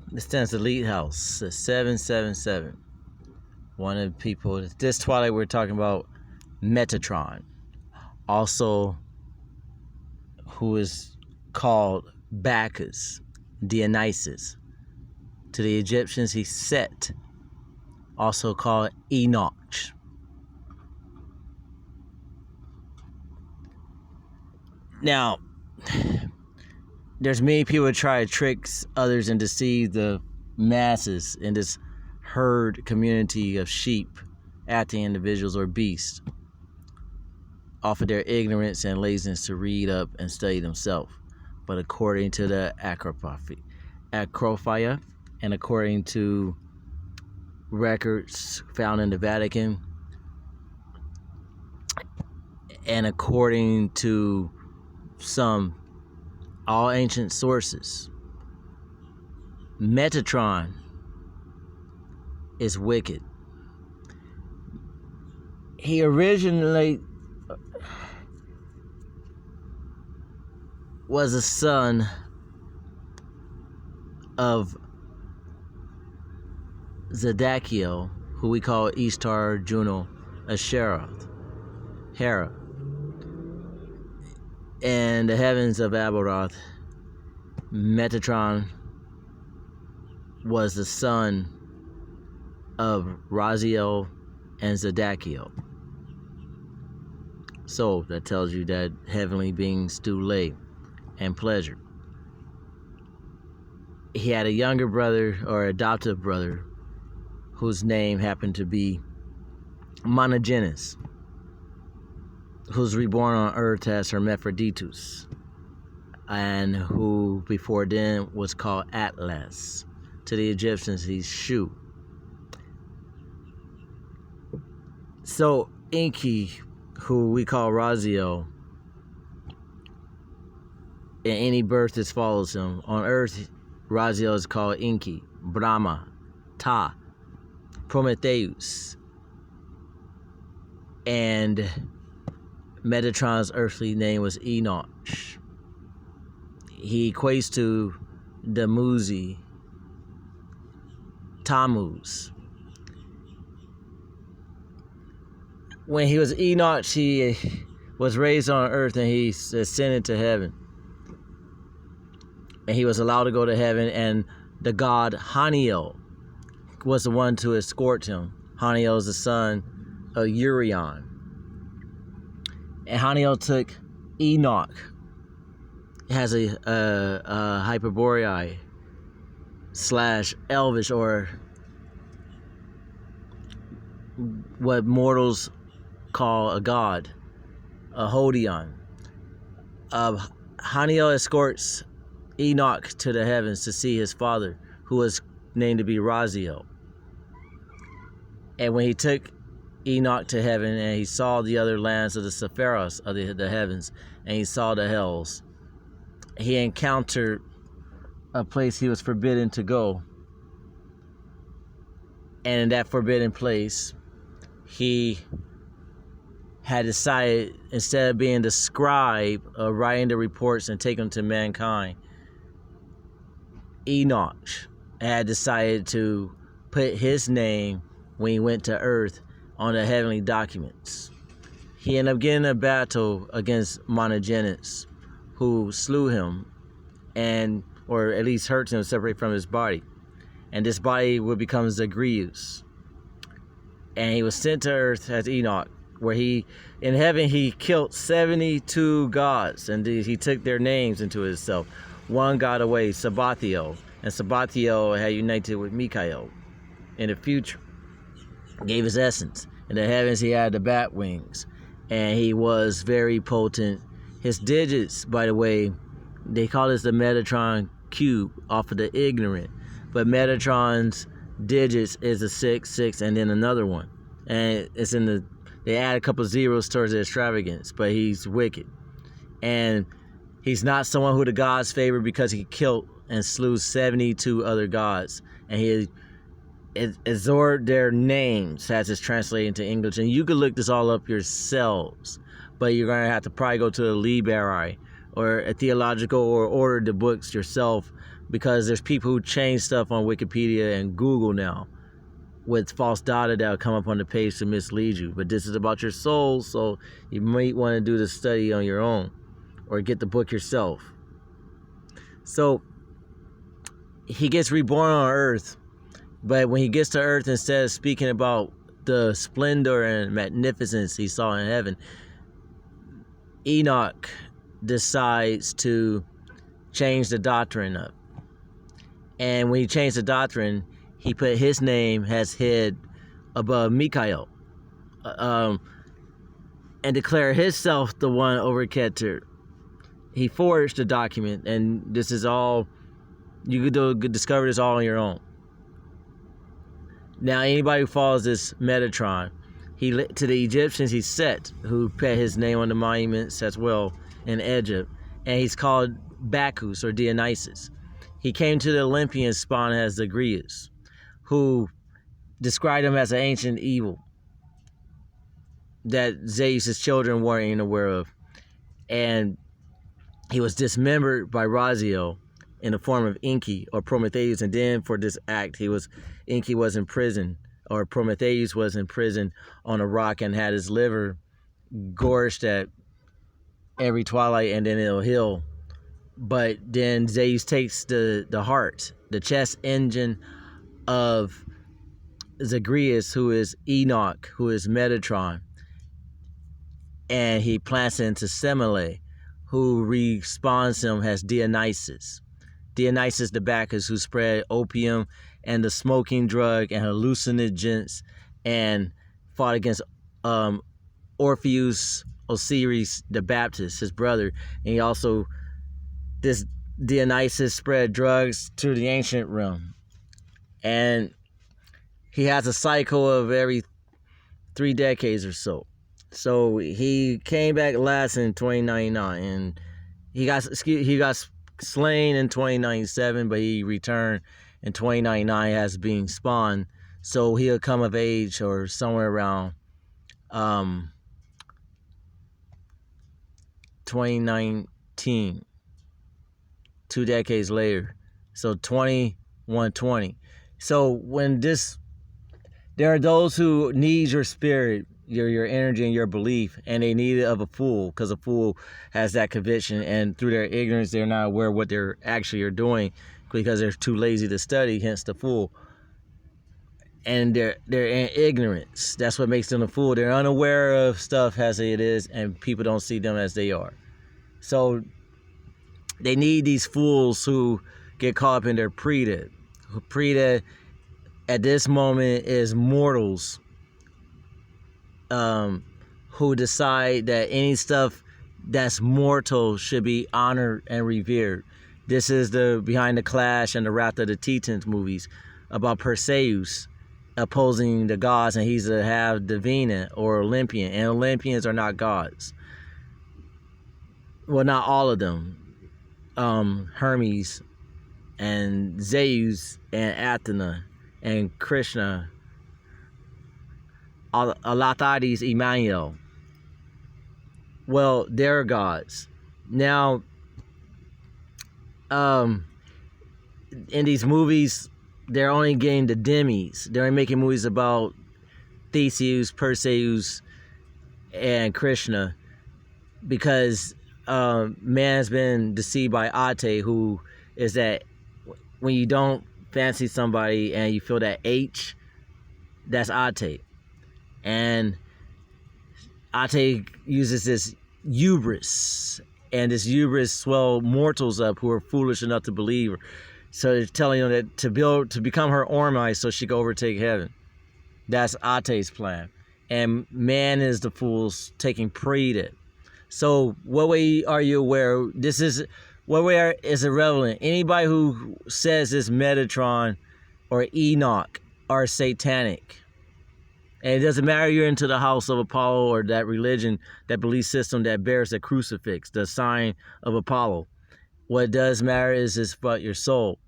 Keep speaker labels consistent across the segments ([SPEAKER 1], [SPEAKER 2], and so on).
[SPEAKER 1] This stands Elite House, 777. One of the people, this Twilight we're talking about meTaTRon, also who is called Bacchus, Dionysus. To the Egyptians, he's Set, also called Enoch. Now, there's many people who try to trick others and deceive the masses in this herd community of sheep, acting individuals or beasts, off of their ignorance and laziness to read up and study themselves. But according to the Acrophia, and according to records found in the Vatican, and according to some all ancient sources, meTaTRon is wicked. He originally was a son of Zedekiel, who we call Ishtar, Juno, Asherah, Hera. And the heavens of Abaroth, meTaTRon was the son of Raziel and Zedekiel. So that tells you that heavenly beings do lay and pleasure. He had a younger brother or adoptive brother whose name happened to be Monogenes, who's reborn on earth as Hermaphroditus, and who before then was called Atlas. To the Egyptians, he's Shu. So Enki, who we call Raziel, in any birth that follows him, on earth Raziel is called Enki, Brahma, Ta, Prometheus, and meTaTRon's earthly name was Enoch. He equates to Damuzi, Tammuz. When he was Enoch, he was raised on earth and he ascended to heaven. And he was allowed to go to heaven, and the god Haniel was the one to escort him. Haniel is the son of Urion. And Haniel took Enoch. It has a Hyperboreai / Elvish, or what mortals call a god, a Hodion. Haniel escorts Enoch to the heavens to see his father, who was named to be Raziel. And when he took Enoch to heaven and he saw the other lands of the Sephiros of the heavens, and he saw the hells, he encountered a place he was forbidden to go. And in that forbidden place, he had decided, instead of being the scribe of writing the reports and taking them to mankind, Enoch had decided to put his name when he went to earth on the heavenly documents. He ended up getting a battle against Monogenes, who slew him, or at least hurt him, separate from his body. And this body would become Zagreus. And he was sent to earth as Enoch, where in heaven he killed 72 gods, and he took their names into himself. One got away, Sabathiel, and Sabathiel had united with Michael in the future, gave his essence. In the heavens he had the bat wings, and he was very potent. His digits, by the way, they call this the meTaTRon cube, off of the ignorant, but meTaTRon's digits is a 6, 6, and then another one, and it's they add a couple of zeros towards the extravagance, but he's wicked. And he's not someone who the gods favor, because he killed and slew 72 other gods. And he exhorted their names, as it's translated into English. And you can look this all up yourselves, but you're going to have to probably go to the Liberi or a theological, or order the books yourself, because there's people who change stuff on Wikipedia and Google now with false data that will come up on the page to mislead you. But this is about your soul, so you might want to do the study on your own or get the book yourself. So he gets reborn on earth, but when he gets to earth, instead of speaking about the splendor and magnificence he saw in heaven, Enoch decides to change the doctrine up. And when he changed the doctrine, he put his name as head above Michael, and declared himself the one over Keter. He forged the document, and this is all, you could discover this all on your own. Now, anybody who follows this meTaTRon, to the Egyptians he Set, who put his name on the monuments as well in Egypt, and he's called Bacchus or Dionysus. He came to the Olympians spawned as the Greeks, who described him as an ancient evil that Zeus' children weren't aware of. And he was dismembered by Raziel in the form of Enki or Prometheus. And then for this act, Enki was in prison, or Prometheus was in prison on a rock and had his liver gorged at every twilight, and then it'll heal. But then Zeus takes the heart, the chest engine of Zagreus, who is Enoch, who is meTaTRon, and he plants it into Semele, who respawns him as Dionysus. Dionysus the Bacchus, who spread opium and the smoking drug and hallucinogens and fought against Orpheus Osiris the Baptist, his brother. And he also, this Dionysus spread drugs to the ancient realm. And he has a cycle of every 3 decades or so. So he came back last in 2099, and he got slain in 2097, but he returned in 2099 as being spawned. So he'll come of age or somewhere around 2019, 2 decades later. So 2120. So when there are those who need your spirit, your energy and your belief, and they need it of a fool, because a fool has that conviction, and through their ignorance they're not aware of what they're actually are doing, because they're too lazy to study, hence the fool. And they're in ignorance. That's what makes them a fool. They're unaware of stuff as it is, and people don't see them as they are. So they need these fools who get caught up in their preda. Preda at this moment is mortals who decide that any stuff that's mortal should be honored and revered. This is the Behind the Clash and the Wrath of the Titans movies about Perseus opposing the gods, and he's to have Divina or Olympian, and Olympians are not gods. Well, not all of them. Hermes and Zeus and Athena and Krishna, Alathades, Emmanuel. Well, they're gods. Now, in these movies, they're only getting the demis. They're making movies about Theseus, Perseus, and Krishna, because man's been deceived by Ate, who is that when you don't fancy somebody and you feel that H, that's Ate. And Ate uses this hubris, and this hubris swell mortals up who are foolish enough to believe her. So it's telling them that to become her Ormai so she can overtake heaven. That's Ate's plan. And man is the fools taking pride. So what way are you aware? What way is irrelevant? Anybody who says this meTaTRon or Enoch are satanic. And it doesn't matter you're into the house of Apollo or that religion, that belief system that bears the crucifix, the sign of Apollo. What does matter is about your soul.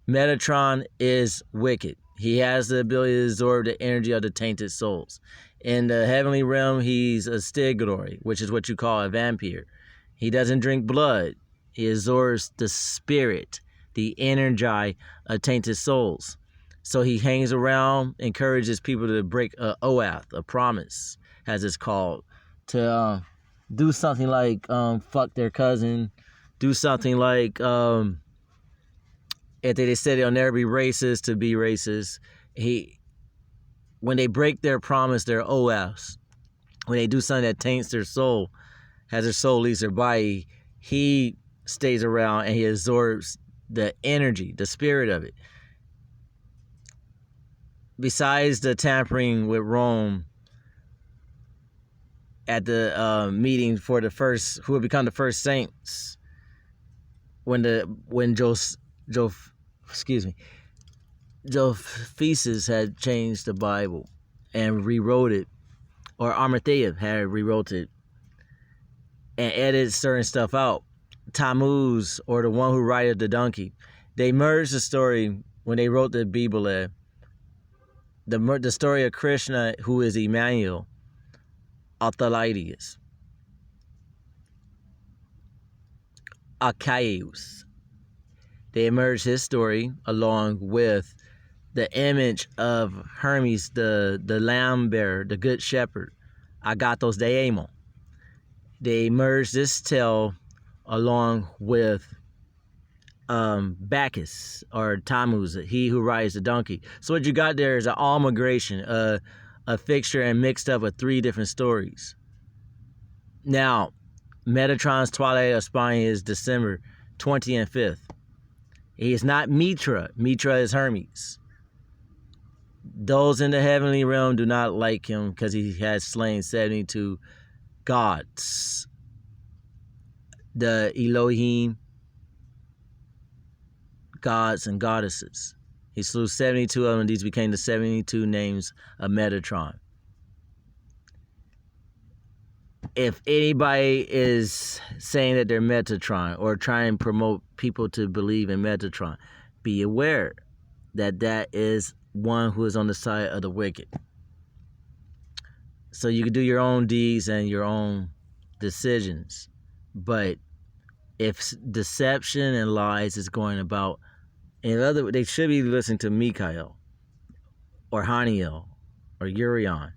[SPEAKER 1] meTaTRon is wicked. He has the ability to absorb the energy of the tainted souls. In the heavenly realm, he's a Stigoroi, which is what you call a vampire. He doesn't drink blood. He absorbs the spirit, the energy of tainted souls. So he hangs around, encourages people to break a oath, a promise, as it's called, to do something like fuck their cousin, do something like if they said they'll never be racist, to be racist. When they break their promise, their oaths, when they do something that taints their soul, as their soul leaves their body, he stays around and he absorbs the energy, the spirit of it. Besides the tampering with Rome at the meeting for the first, who would become the first saints, when Josephus had changed the Bible and rewrote it, or Amathea had rewrote it and edited certain stuff out. Tammuz, or the one who rideth the donkey, they merged the story when they wrote the Bible. The story of Krishna, who is Emmanuel, Archelaus, Archelaus. They merged his story along with the image of Hermes, the lamb bearer, the good shepherd, Agathos Daemon. They merged this tale along with Bacchus, or Tammuz, he who rides the donkey. So what you got there is an amalgamation, a fixture and mixed up with 3 different stories. Now, meTaTRon's Twilight of Spine is December 20th and 5th. He is not Mitra. Mitra is Hermes. Those in the heavenly realm do not like him because he has slain 72 gods. The Elohim, gods and goddesses. He slew 72 of them, and these became the 72 names of meTaTRon. If anybody is saying that they're meTaTRon or trying to promote people to believe in meTaTRon, be aware that that is one who is on the side of the wicked. So you can do your own deeds and your own decisions, but if deception and lies is going about, they should be listening to Michael or Haniel or Urion.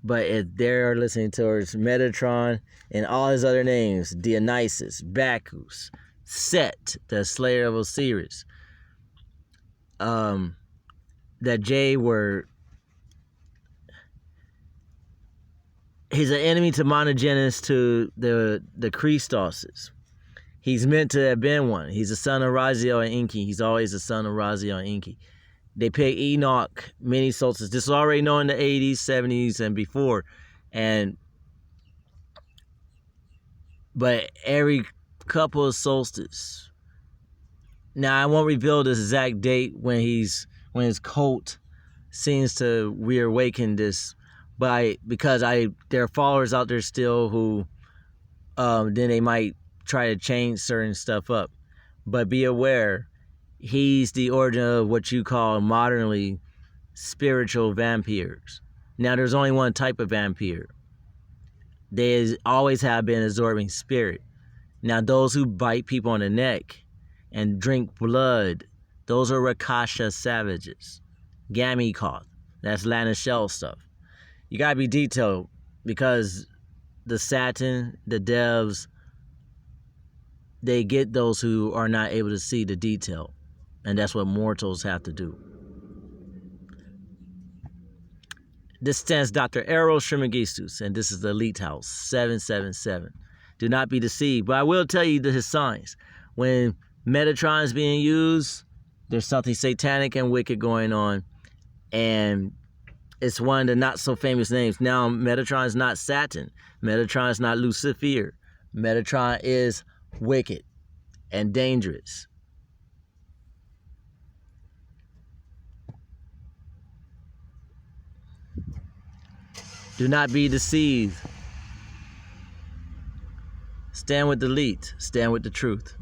[SPEAKER 1] But if they're listening towards meTaTRon and all his other names, Dionysus, Bacchus, Set, the slayer of Osiris, that J word, he's an enemy to monogenes, to the Christoses. He's meant to have been one. He's a son of Raziel and Enki. He's always a son of Raziel and Enki. They pick Enoch, many solstices. This was already known in the 80s, 70s, and before. But every couple of solstices. Now, I won't reveal the exact date when his cult seems to reawaken this, because there are followers out there still who then they might try to change certain stuff up. But be aware, he's the origin of what you call modernly spiritual vampires. Now, there's only one type of vampire. They always have been absorbing spirit. Now, those who bite people on the neck and drink blood, those are Rakasha savages. Gamikoth, that's Lana Shell stuff. You gotta be detailed, because the Satan, the devs, they get those who are not able to see the detail. And that's what mortals have to do. This stands Dr. Eros Trismegistus, and this is the Elite House, 777. Do not be deceived, but I will tell you his signs. When meTaTRon is being used, there's something satanic and wicked going on, and it's one of the not so famous names. Now, meTaTRon is not Satan. meTaTRon is not Lucifer. meTaTRon is wicked and dangerous. Do not be deceived. Stand with the elite. Stand with the truth.